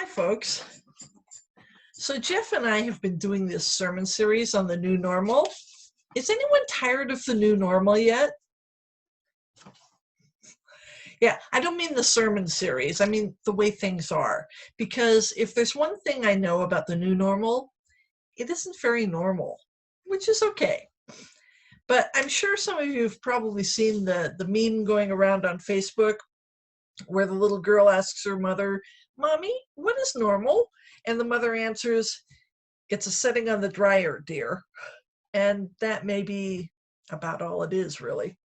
Hi, folks. So Jeff and I have been doing this sermon series on the new normal. Is anyone tired of the new normal yet? Yeah, I don't mean the sermon series. I mean the way things are. Because if there's one thing I know about the new normal, it isn't very normal, which is okay. But I'm sure some of you have probably seen the meme going around on Facebook where the little girl asks her mother, "Mommy, what is normal?" And the mother answers, "It's a setting on the dryer, dear." And that may be about all it is, really.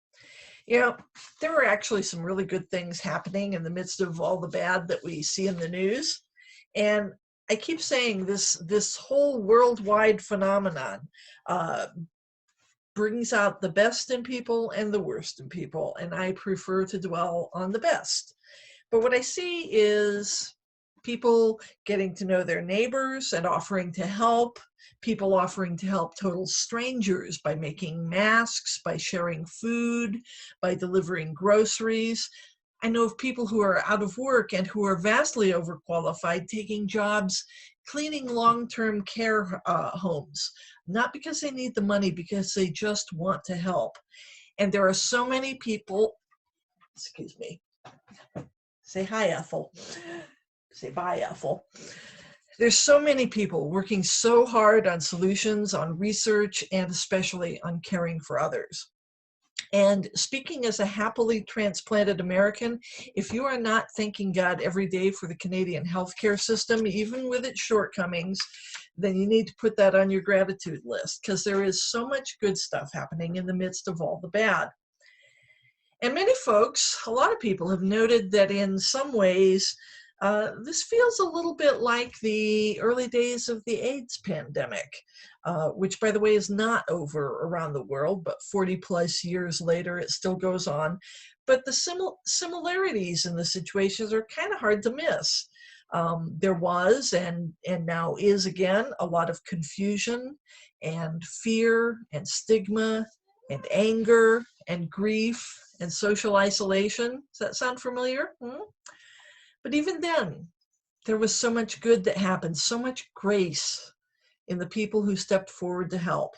You know, there are actually some really good things happening in the midst of all the bad that we see in the news. And I keep saying this whole worldwide phenomenon brings out the best in people and the worst in people. And I prefer to dwell on the best. But what I see is people getting to know their neighbors and offering to help, people offering to help total strangers by making masks, by sharing food, by delivering groceries. I know of people who are out of work and who are vastly overqualified taking jobs cleaning long-term care homes, not because they need the money, because they just want to help. And there are so many people, excuse me, say hi, Ethel. Say bye, Ethel. There's so many people working so hard on solutions, on research, and especially on caring for others. And speaking as a happily transplanted American, if you are not thanking God every day for the Canadian healthcare system, even with its shortcomings, then you need to put that on your gratitude list, because there is so much good stuff happening in the midst of all the bad. And many folks, a lot of people, have noted that in some ways, this feels a little bit like the early days of the AIDS pandemic, which, by the way, is not over around the world, but 40 plus years later, it still goes on. But the similarities in the situations are kind of hard to miss. There was, and now is again, a lot of confusion and fear and stigma and anger and grief and social isolation. Does that sound familiar? But even then, there was so much good that happened, so much grace in the people who stepped forward to help.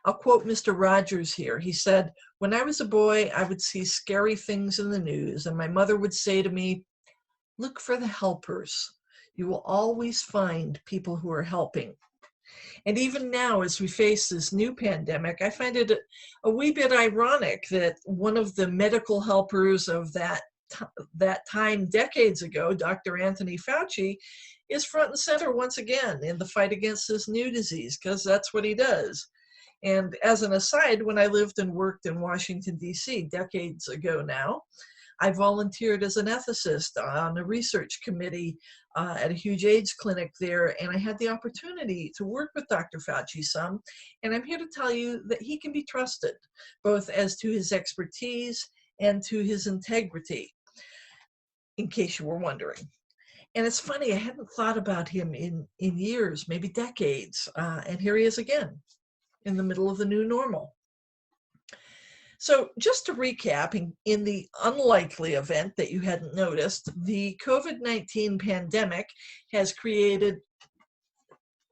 I'll quote Mr. Rogers here. He said, "When I was a boy, I would see scary things in the news, and my mother would say to me, 'Look for the helpers. You will always find people who are helping.'" And even now, as we face this new pandemic, I find it a wee bit ironic that one of the medical helpers of that time decades ago, Dr. Anthony Fauci, is front and center once again in the fight against this new disease, because that's what he does. And as an aside, when I lived and worked in Washington, D.C. decades ago now, I volunteered as an ethicist on a research committee at a huge AIDS clinic there, and I had the opportunity to work with Dr. Fauci some, and I'm here to tell you that he can be trusted, both as to his expertise and to his integrity, in case you were wondering. And it's funny, I hadn't thought about him in years, maybe decades, and here he is again, in the middle of the new normal. So just to recap, in the unlikely event that you hadn't noticed, the COVID-19 pandemic has created,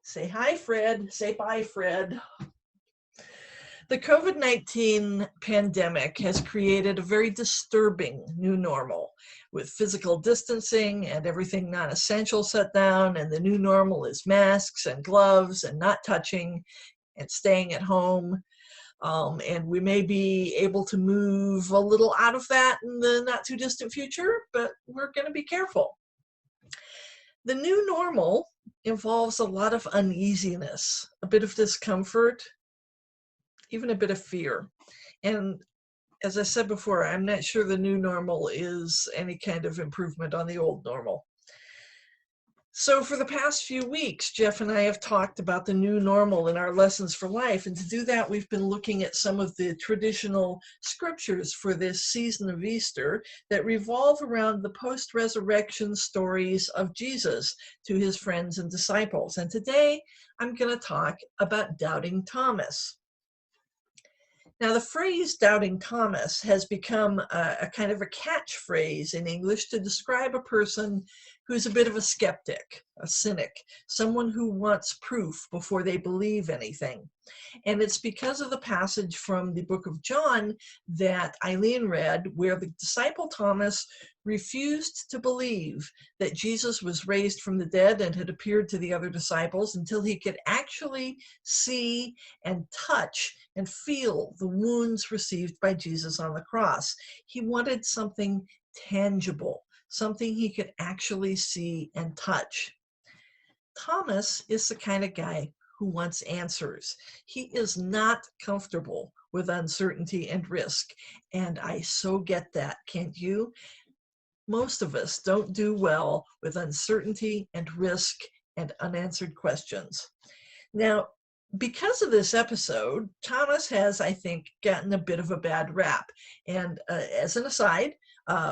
say hi, Fred, say bye, Fred. The COVID-19 pandemic has created a very disturbing new normal, with physical distancing and everything non-essential set down, and the new normal is masks and gloves and not touching and staying at home. And we may be able to move a little out of that in the not too distant future, but we're going to be careful. The new normal involves a lot of uneasiness, a bit of discomfort, even a bit of fear. And as I said before, I'm not sure the new normal is any kind of improvement on the old normal. So for the past few weeks, Jeff and I have talked about the new normal in our Lessons for Life. And to do that, we've been looking at some of the traditional scriptures for this season of Easter that revolve around the post-resurrection stories of Jesus to his friends and disciples. And today, I'm going to talk about doubting Thomas. Now, the phrase doubting Thomas has become a kind of a catchphrase in English to describe a person who's a bit of a skeptic, a cynic, someone who wants proof before they believe anything. And it's because of the passage from the book of John that Eileen read, where the disciple Thomas refused to believe that Jesus was raised from the dead and had appeared to the other disciples until he could actually see and touch and feel the wounds received by Jesus on the cross. He wanted something tangible, something he could actually see and touch. Thomas is the kind of guy who wants answers. He is not comfortable with uncertainty and risk, and I so get that, can't you? Most of us don't do well with uncertainty and risk and unanswered questions. Now, because of this episode, Thomas has, I think, gotten a bit of a bad rap. And as an aside,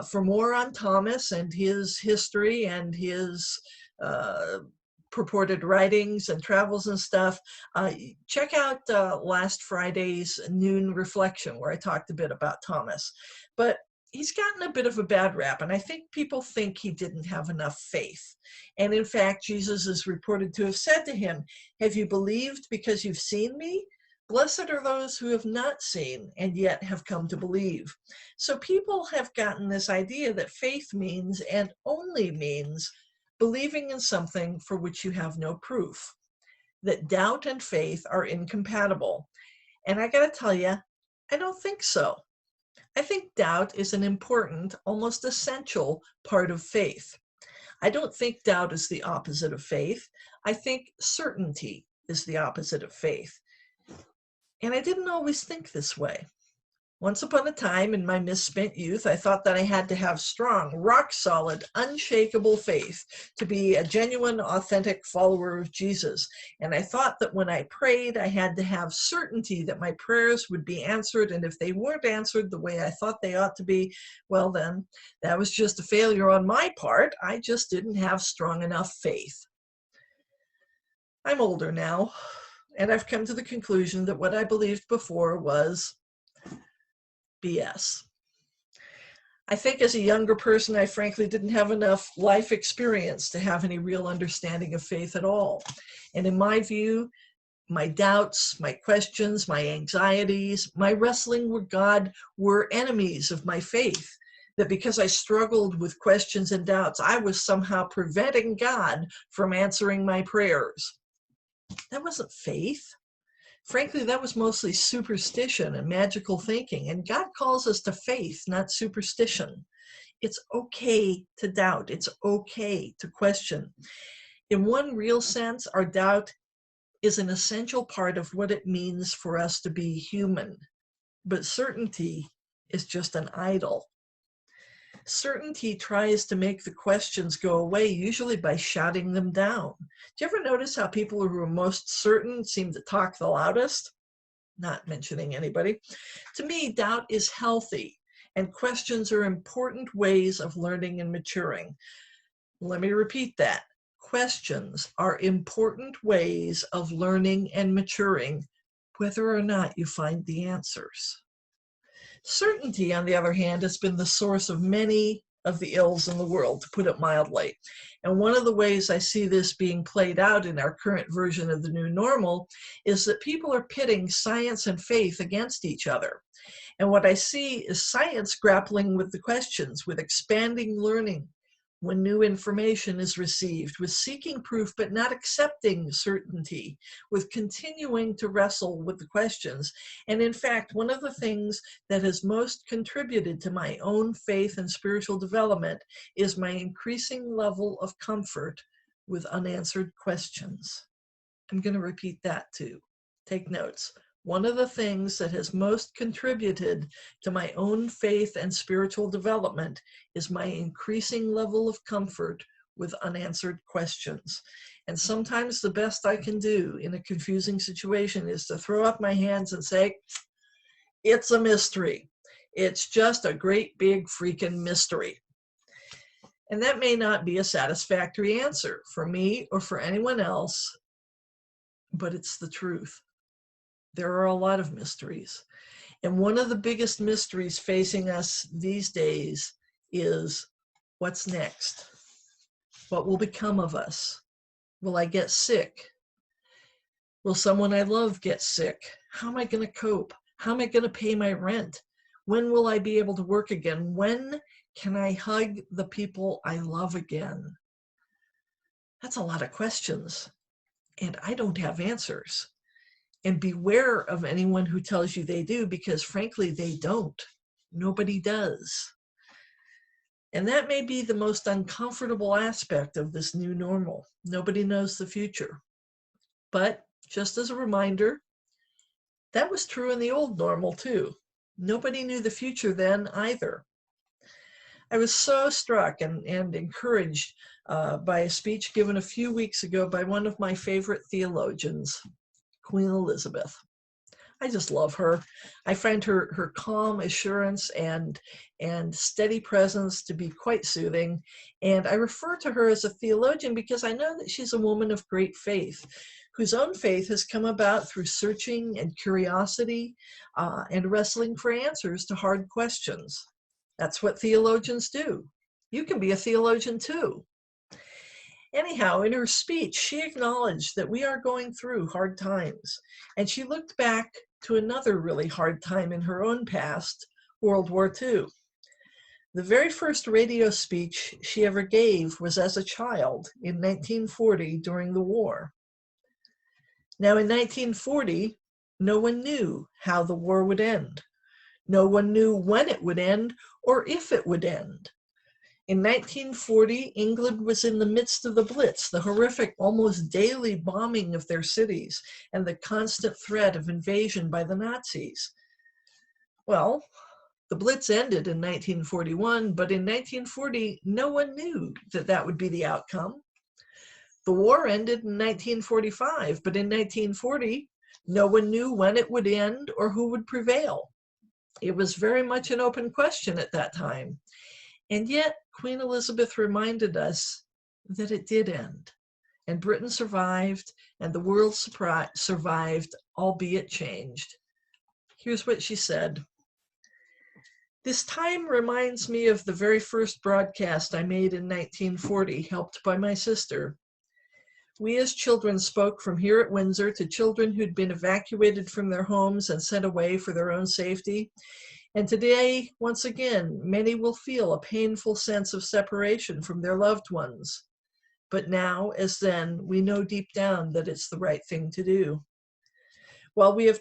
for more on Thomas and his history and his purported writings and travels and stuff, check out last Friday's Noon Reflection, where I talked a bit about Thomas. But he's gotten a bit of a bad rap, and I think people think he didn't have enough faith. And in fact, Jesus is reported to have said to him, "Have you believed because you've seen me? Blessed are those who have not seen and yet have come to believe." So people have gotten this idea that faith means, and only means, believing in something for which you have no proof, that doubt and faith are incompatible. And I gotta tell you, I don't think so. I think doubt is an important, almost essential part of faith. I don't think doubt is the opposite of faith. I think certainty is the opposite of faith. And I didn't always think this way. Once upon a time in my misspent youth, I thought that I had to have strong, rock-solid, unshakable faith to be a genuine, authentic follower of Jesus. And I thought that when I prayed, I had to have certainty that my prayers would be answered, and if they weren't answered the way I thought they ought to be, well then, that was just a failure on my part. I just didn't have strong enough faith. I'm older now, and I've come to the conclusion that what I believed before was BS. I think as a younger person, I frankly didn't have enough life experience to have any real understanding of faith at all. And in my view, my doubts, my questions, my anxieties, my wrestling with God were enemies of my faith. That because I struggled with questions and doubts, I was somehow preventing God from answering my prayers. That wasn't faith. Frankly, that was mostly superstition and magical thinking, and God calls us to faith, not superstition. It's okay to doubt. It's okay to question. In one real sense, our doubt is an essential part of what it means for us to be human, but certainty is just an idol. Certainty tries to make the questions go away, usually by shouting them down. Do you ever notice how people who are most certain seem to talk the loudest? Not mentioning anybody. To me, doubt is healthy, and questions are important ways of learning and maturing. Let me repeat that. Questions are important ways of learning and maturing, whether or not you find the answers. Certainty, on the other hand, has been the source of many of the ills in the world, to put it mildly. And one of the ways I see this being played out in our current version of the new normal is that people are pitting science and faith against each other. And what I see is science grappling with the questions, with expanding learning, when new information is received, with seeking proof but not accepting certainty, with continuing to wrestle with the questions. And in fact, one of the things that has most contributed to my own faith and spiritual development is my increasing level of comfort with unanswered questions. I'm going to repeat that too. Take notes. One of the things that has most contributed to my own faith and spiritual development is my increasing level of comfort with unanswered questions. And sometimes the best I can do in a confusing situation is to throw up my hands and say, it's a mystery. It's just a great big freaking mystery. And that may not be a satisfactory answer for me or for anyone else, but it's the truth. There are a lot of mysteries. And one of the biggest mysteries facing us these days is what's next? What will become of us? Will I get sick? Will someone I love get sick? How am I going to cope? How am I going to pay my rent? When will I be able to work again? When can I hug the people I love again? That's a lot of questions, and I don't have answers. And beware of anyone who tells you they do, because frankly, they don't. Nobody does. And that may be the most uncomfortable aspect of this new normal. Nobody knows the future. But just as a reminder, that was true in the old normal too. Nobody knew the future then either. I was so struck and encouraged by a speech given a few weeks ago by one of my favorite theologians, Queen Elizabeth. I just love her. I find her calm assurance and steady presence to be quite soothing. And I refer to her as a theologian because I know that she's a woman of great faith, whose own faith has come about through searching and curiosity and wrestling for answers to hard questions. That's what theologians do. You can be a theologian too. Anyhow, in her speech, she acknowledged that we are going through hard times, and she looked back to another really hard time in her own past, World War II. The very first radio speech she ever gave was as a child in 1940 during the war. Now, in 1940, no one knew how the war would end. No one knew when it would end or if it would end. In 1940, England was in the midst of the Blitz, the horrific, almost daily bombing of their cities, and the constant threat of invasion by the Nazis. Well, the Blitz ended in 1941, but in 1940, no one knew that that would be the outcome. The war ended in 1945, but in 1940, no one knew when it would end or who would prevail. It was very much an open question at that time. And yet, Queen Elizabeth reminded us that it did end, and Britain survived, and the world survived, albeit changed. Here's what she said. This time reminds me of the very first broadcast I made in 1940, helped by my sister. We as children spoke from here at Windsor to children who'd been evacuated from their homes and sent away for their own safety. And today, once again, many will feel a painful sense of separation from their loved ones. But now, as then, we know deep down that it's the right thing to do. While we have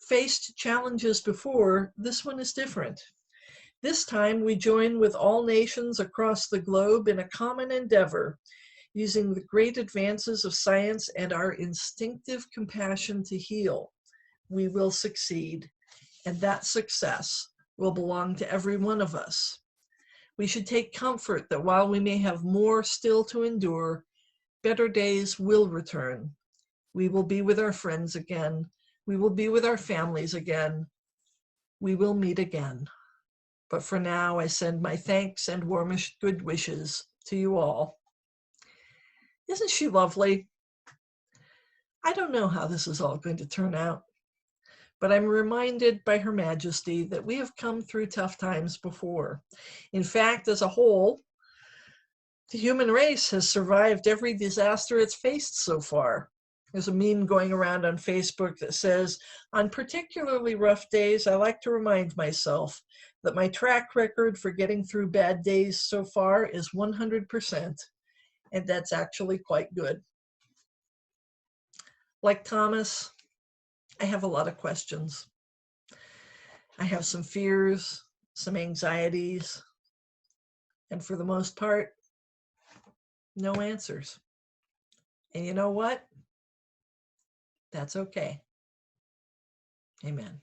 faced challenges before, this one is different. This time, we join with all nations across the globe in a common endeavor, using the great advances of science and our instinctive compassion to heal. We will succeed. And that success will belong to every one of us. We should take comfort that while we may have more still to endure, better days will return. We will be with our friends again. We will be with our families again. We will meet again. But for now, I send my thanks and warmest good wishes to you all. Isn't she lovely? I don't know how this is all going to turn out, but I'm reminded by Her Majesty that we have come through tough times before. In fact, as a whole, the human race has survived every disaster it's faced so far. There's a meme going around on Facebook that says, on particularly rough days, I like to remind myself that my track record for getting through bad days so far is 100%, and that's actually quite good. Like Thomas, I have a lot of questions. I have some fears, some anxieties, and for the most part, no answers. And you know what? That's okay. Amen.